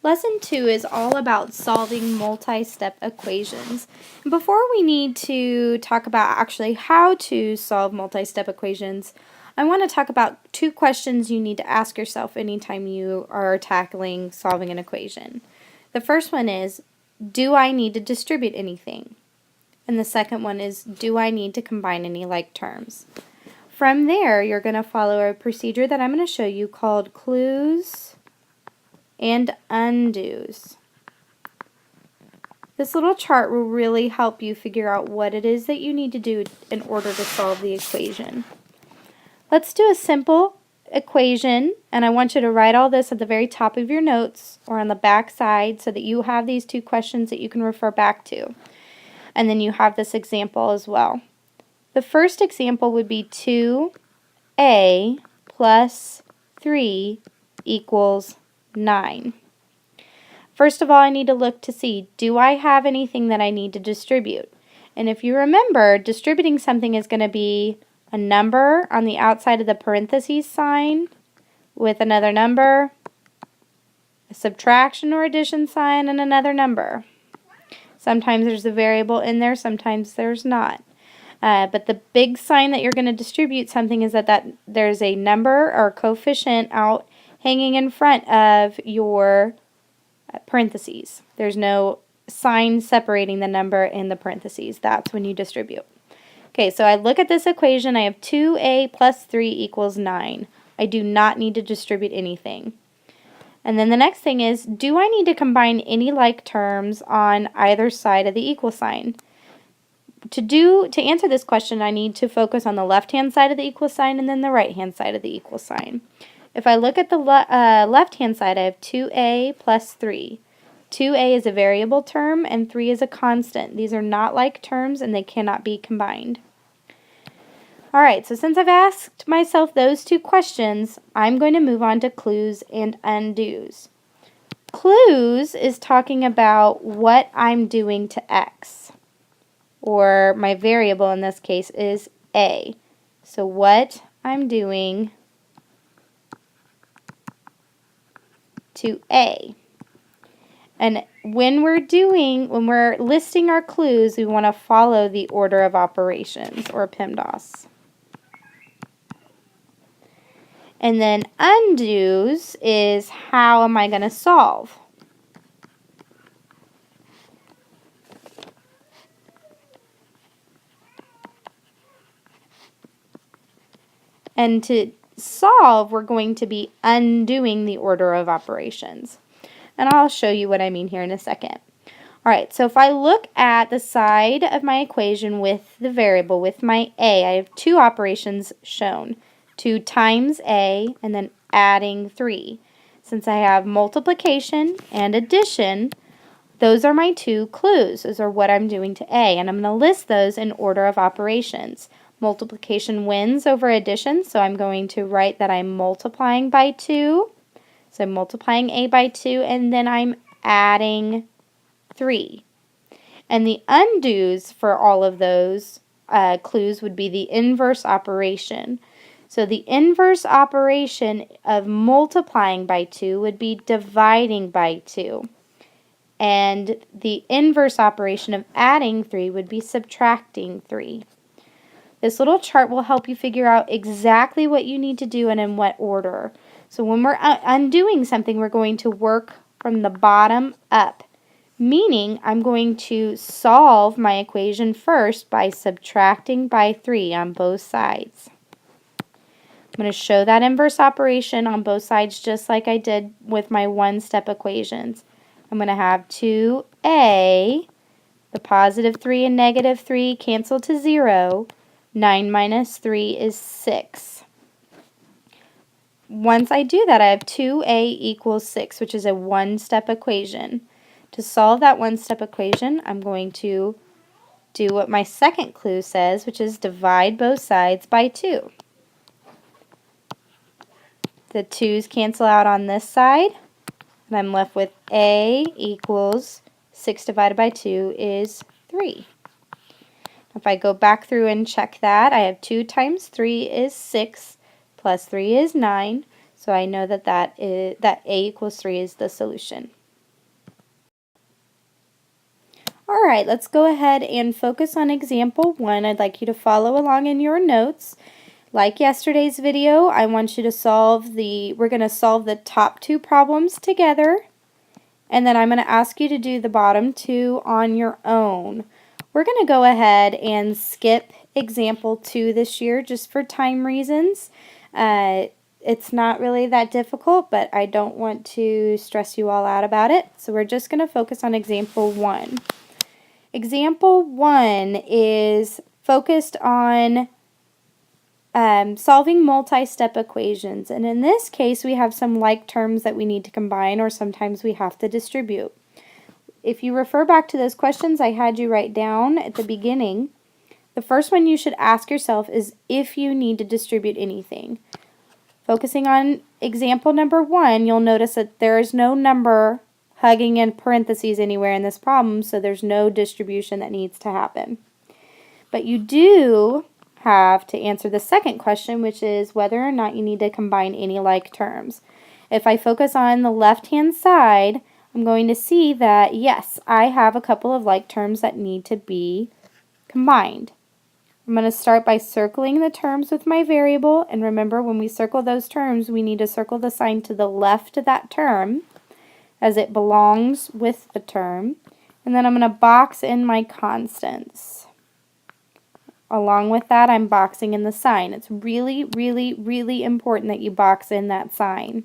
Lesson 2 is all about solving multi-step equations. And before we need to talk about actually how to solve multi-step equations, I want to talk about 2 questions you need to ask yourself anytime you are tackling solving an equation. The first one is, do I need to distribute anything? And the second one is, do I need to combine any like terms? From there, you're going to follow a procedure that I'm going to show you called clues and undos. This little chart will really help you figure out what it is that you need to do in order to solve the equation. Let's do a simple equation, and I want you to write all this at the very top of your notes or on the back side so that you have these 2 questions that you can refer back to. And then you have this example as well. The first example would be 2a plus 3 equals 9. First of all, I need to look to see, do I have anything that I need to distribute? And if you remember, distributing something is going to be a number on the outside of the parentheses sign with another number, a subtraction or addition sign, and another number. Sometimes there's a variable in there, sometimes there's not. But the big sign that you're going to distribute something is that there's a number or coefficient out hanging in front of your parentheses. There's no sign separating the number and the parentheses. That's when you distribute. Okay, so I look at this equation. I have 2a plus 3 equals 9. I do not need to distribute anything. And then the next thing is, do I need to combine any like terms on either side of the equal sign? To answer this question, I need to focus on the left-hand side of the equal sign and then the right-hand side of the equal sign. If I look at the left-hand side, I have 2a plus 3. 2a is a variable term and 3 is a constant. These are not like terms and they cannot be combined. Alright, so since I've asked myself those 2 questions, I'm going to move on to clues and undos. Clues is talking about what I'm doing to x, or my variable in this case is a. So what I'm doing to a. And when we're listing our clues, we want to follow the order of operations, or PEMDAS. And then undos is, how am I going to solve? And to solve, we're going to be undoing the order of operations. And I'll show you what I mean here in a second. Alright, so if I look at the side of my equation with the variable, with my a, I have 2 operations shown. 2 times a, and then adding 3. Since I have multiplication and addition, those are my 2 clues. Those are what I'm doing to a, and I'm going to list those in order of operations. Multiplication wins over addition, so I'm going to write that I'm multiplying by 2. So I'm multiplying a by 2, and then I'm adding 3. And the undos for all of those clues would be the inverse operation. So the inverse operation of multiplying by 2 would be dividing by 2. And the inverse operation of adding 3 would be subtracting 3. This little chart will help you figure out exactly what you need to do and in what order. So when we're undoing something, we're going to work from the bottom up, meaning I'm going to solve my equation first by subtracting by 3 on both sides. I'm going to show that inverse operation on both sides just like I did with my one-step equations. I'm going to have 2a, the positive 3 and negative 3 cancel to 0. 9 minus 3 is 6. Once I do that, I have 2a equals 6, which is a one-step equation. To solve that one-step equation, I'm going to do what my second clue says, which is divide both sides by 2. The 2's cancel out on this side, and I'm left with a equals 6 divided by 2 is 3. If I go back through and check that, I have 2 times 3 is 6, plus 3 is 9, so I know that a equals 3 is the solution. All right, let's go ahead and focus on example 1. I'd like you to follow along in your notes. Like yesterday's video, I want you to we're going to solve the top 2 problems together, and then I'm going to ask you to do the bottom 2 on your own. We're going to go ahead and skip example 2 this year just for time reasons. It's not really that difficult, but I don't want to stress you all out about it, so we're just going to focus on example 1. Example 1 is focused on solving multi-step equations, and in this case we have some like terms that we need to combine, or sometimes we have to distribute. If you refer back to those questions I had you write down at the beginning, the first one you should ask yourself is if you need to distribute anything. Focusing on example number 1, you'll notice that there is no number hugging in parentheses anywhere in this problem, so there's no distribution that needs to happen. But you do have to answer the second question, which is whether or not you need to combine any like terms. If I focus on the left-hand side, I'm going to see that, yes, I have a couple of like terms that need to be combined. I'm going to start by circling the terms with my variable, and remember, when we circle those terms, we need to circle the sign to the left of that term as it belongs with the term, and then I'm going to box in my constants. Along with that, I'm boxing in the sign. It's really, really, really important that you box in that sign.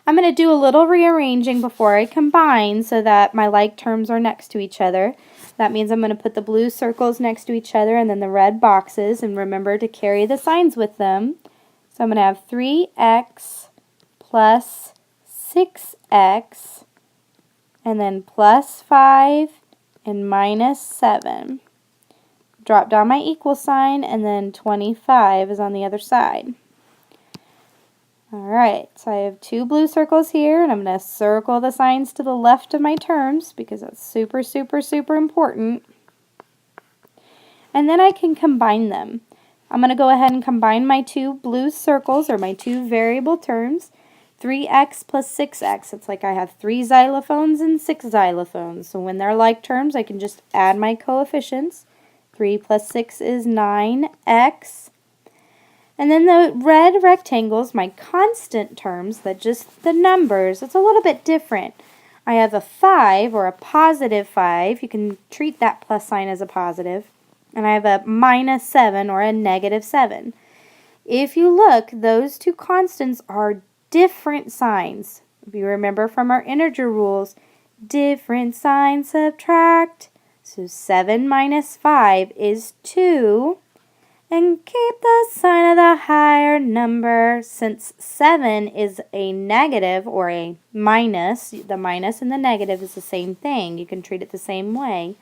I'm going to do a little rearranging before I combine so that my like terms are next to each other. That means I'm going to put the blue circles next to each other and then the red boxes, and remember to carry the signs with them. So I'm going to have 3x plus 6x, and then plus 5 and minus 7. Drop down my equal sign, and then 25 is on the other side. Alright, so I have 2 blue circles here, and I'm going to circle the signs to the left of my terms because that's super, super, super important. And then I can combine them. I'm going to go ahead and combine my 2 blue circles, or my 2 variable terms. 3x plus 6x. It's like I have 3 xylophones and 6 xylophones. So when they're like terms, I can just add my coefficients. 3 plus 6 is 9x. And then the red rectangles, my constant terms, that just the numbers, it's a little bit different. I have a 5, or a positive 5. You can treat that plus sign as a positive. And I have a minus 7, or a negative 7. If you look, those 2 constants are different signs. If you remember from our integer rules, different signs subtract. So 7 minus 5 is 2. And keep the sign of the higher number. Since 7 is a negative, or a minus, the minus and the negative is the same thing. You can treat it the same way.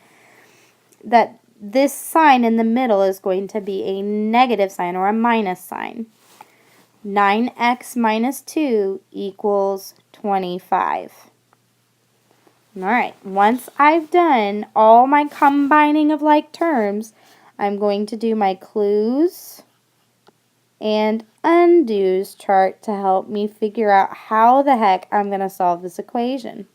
That this sign in the middle is going to be a negative sign, or a minus sign. 9x minus 2 equals 25. Alright, once I've done all my combining of like terms, I'm going to do my clues and undos chart to help me figure out how the heck I'm going to solve this equation.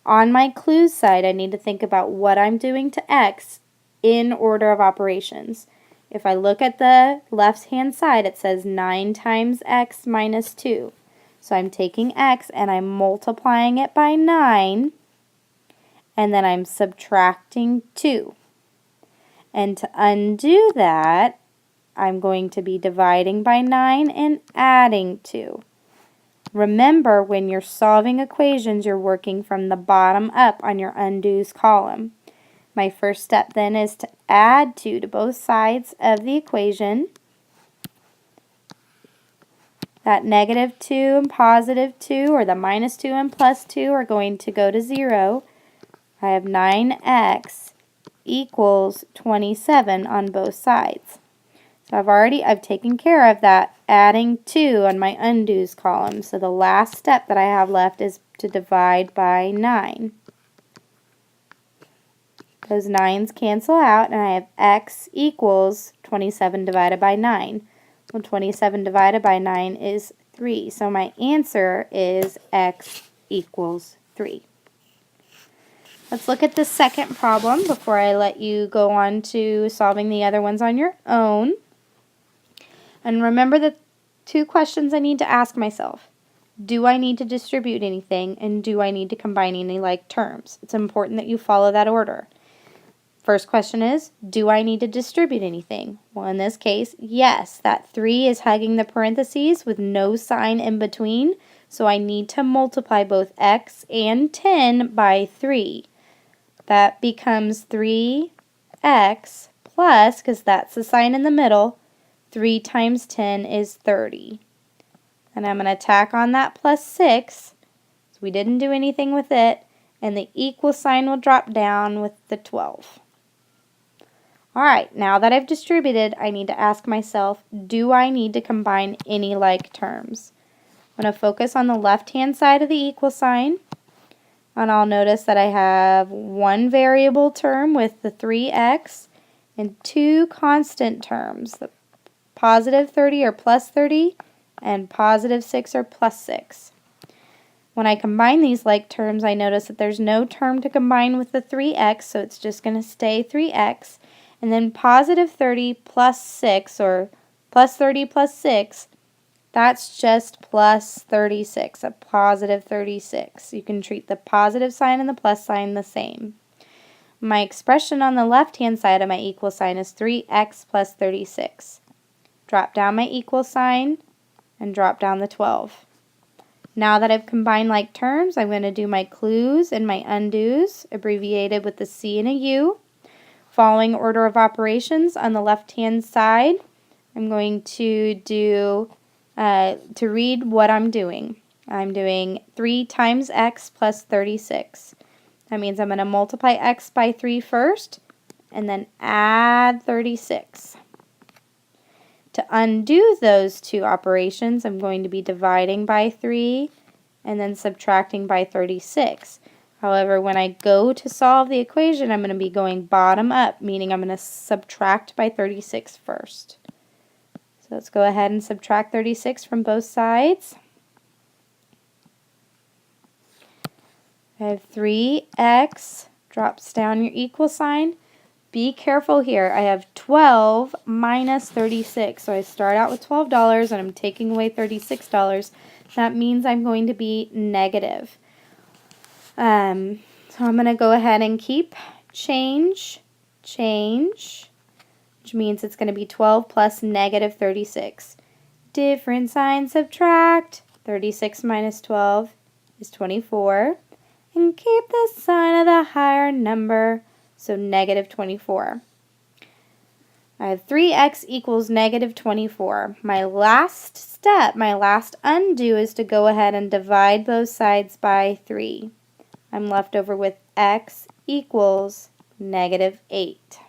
On my clues side, I need to think about what I'm doing to x in order of operations. If I look at the left-hand side, it says 9 times x minus 2. So I'm taking x and I'm multiplying it by 9, and then I'm subtracting 2. And to undo that, I'm going to be dividing by 9 and adding 2. Remember, when you're solving equations, you're working from the bottom up on your undos column. My first step then is to add 2 to both sides of the equation. That negative 2 and positive 2, or the minus 2 and plus 2, are going to go to 0. I have 9x equals 27 on both sides. So I've taken care of that adding 2 on my undos column. So the last step that I have left is to divide by 9. Those 9's cancel out, and I have x equals 27 divided by 9. Well, 27 divided by 9 is 3. So my answer is x equals 3. Let's look at the second problem before I let you go on to solving the other ones on your own. And remember the two questions I need to ask myself. Do I need to distribute anything, and do I need to combine any like terms? It's important that you follow that order. First question is, do I need to distribute anything? Well, in this case, yes. That 3 is hugging the parentheses with no sign in between, so I need to multiply both x and 10 by 3. That becomes 3x plus, because that's the sign in the middle, 3 times 10 is 30. And I'm going to tack on that plus 6, so we didn't do anything with it, and the equal sign will drop down with the 12. Alright, now that I've distributed, I need to ask myself, do I need to combine any like terms? I'm going to focus on the left-hand side of the equal sign, and I'll notice that I have one variable term with the 3x and two constant terms, the positive 30 or plus 30 and positive 6 or plus 6. When I combine these like terms, I notice that there's no term to combine with the 3x, so it's just going to stay 3x. And then positive 30 plus 6, or plus 30 plus 6, that's just plus 36, a positive 36. You can treat the positive sign and the plus sign the same. My expression on the left-hand side of my equal sign is 3x plus 36. Drop down my equal sign and drop down the 12. Now that I've combined like terms, I'm going to do my clues and my undos, abbreviated with a C and a U. Following order of operations on the left-hand side, I'm going to do, to read what I'm doing. I'm doing 3 times x plus 36. That means I'm going to multiply x by 3 first, and then add 36. To undo those two operations, I'm going to be dividing by 3 and then subtracting by 36. However, when I go to solve the equation, I'm going to be going bottom up, meaning I'm going to subtract by 36 first. So let's go ahead and subtract 36 from both sides. I have 3x, drops down your equal sign. Be careful here. I have 12 minus 36. So I start out with $12 and I'm taking away $36. That means I'm going to be negative. So I'm going to go ahead and keep change, which means it's going to be 12 plus negative 36. Different sign, subtract. 36 minus 12 is 24. And keep the sign of the higher number. So negative 24. I have 3x equals negative 24. My last step, my last undo, is to go ahead and divide both sides by 3. I'm left over with x equals negative 8. And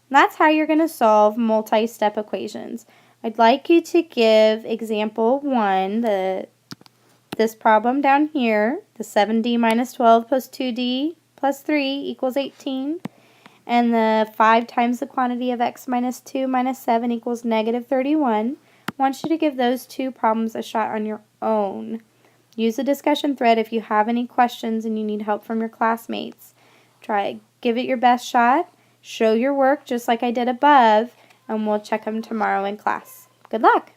that's how you're going to solve multi-step equations. I'd like you to give example 1, this problem down here, the 7d minus 12 plus 2d plus 3 equals 18, and the 5 times the quantity of x minus 2 minus 7 equals negative 31. I want you to give those two problems a shot on your own. Use the discussion thread if you have any questions and you need help from your classmates. Give it your best shot, show your work just like I did above, and we'll check them tomorrow in class. Good luck!